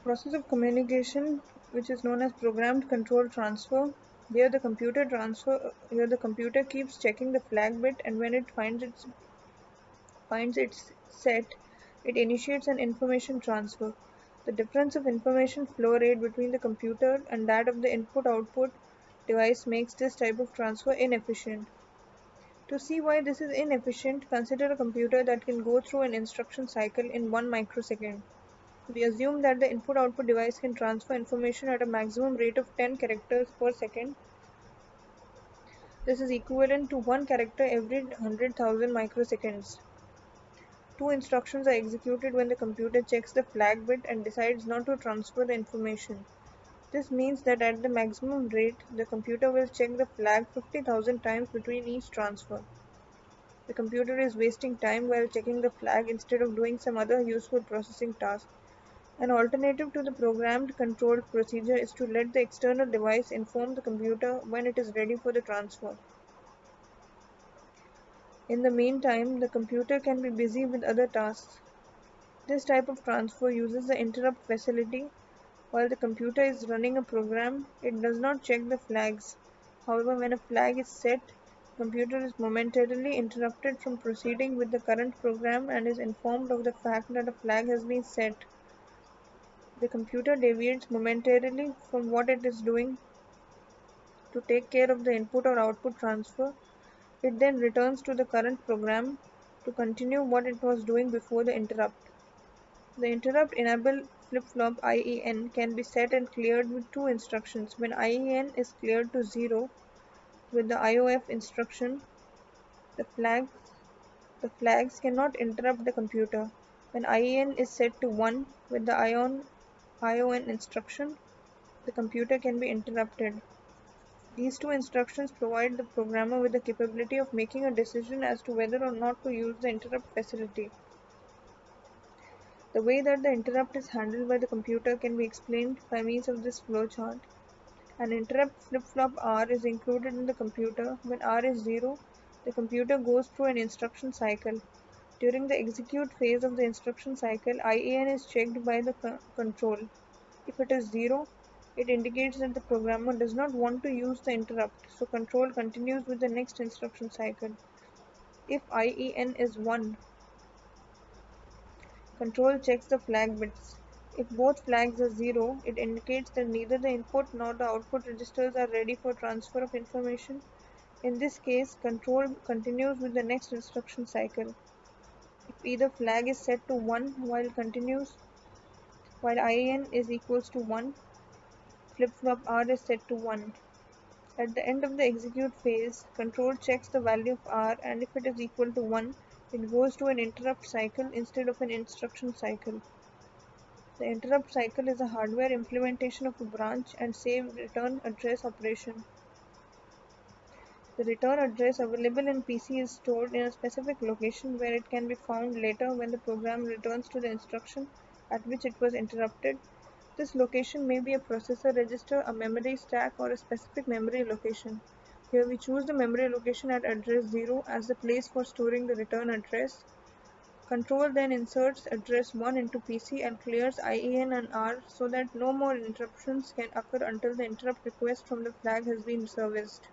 process of communication, which is known as programmed control transfer. Here the computer keeps checking the flag bit, and when it finds its set, it initiates an information transfer. The difference of information flow rate between the computer and that of the input-output device makes this type of transfer inefficient. To see why this is inefficient, consider a computer that can go through an instruction cycle in 1 microsecond. We assume that the input-output device can transfer information at a maximum rate of 10 characters per second. This is equivalent to 1 character every 100,000 microseconds. Two instructions are executed when the computer checks the flag bit and decides not to transfer the information. This means that at the maximum rate, the computer will check the flag 50,000 times between each transfer. The computer is wasting time while checking the flag instead of doing some other useful processing task. An alternative to the programmed controlled procedure is to let the external device inform the computer when it is ready for the transfer. In the meantime, the computer can be busy with other tasks. This type of transfer uses the interrupt facility. While the computer is running a program, it does not check the flags. However, when a flag is set, the computer is momentarily interrupted from proceeding with the current program and is informed of the fact that a flag has been set. The computer deviates momentarily from what it is doing to take care of the input or output transfer. It then returns to the current program to continue what it was doing before the interrupt. The interrupt enable flip-flop IEN can be set and cleared with two instructions. When IEN is cleared to 0 with the IOF instruction, the flags cannot interrupt the computer. When IEN is set to 1 with the ION instruction, the computer can be interrupted. These two instructions provide the programmer with the capability of making a decision as to whether or not to use the interrupt facility. The way that the interrupt is handled by the computer can be explained by means of this flowchart. An interrupt flip-flop R is included in the computer. When R is 0, the computer goes through an instruction cycle. During the execute phase of the instruction cycle, IAN is checked by the control. If it is 0, it indicates that the programmer does not want to use the interrupt, so control continues with the next instruction cycle. If IEN is 1, control checks the flag bits. If both flags are 0, it indicates that neither the input nor the output registers are ready for transfer of information. In this case, control continues with the next instruction cycle. If either flag is set to 1 while IAN is equals to 1, flip-flop R is set to 1. At the end of the execute phase, control checks the value of R, and if it is equal to 1, it goes to an interrupt cycle instead of an instruction cycle. The interrupt cycle is a hardware implementation of a branch and save return address operation. The return address available in PC is stored in a specific location where it can be found later when the program returns to the instruction at which it was interrupted. This location may be a processor register, a memory stack, or a specific memory location. Here we choose the memory location at address 0 as the place for storing the return address. Control then inserts address 1 into PC and clears IEN and R so that no more interruptions can occur until the interrupt request from the flag has been serviced.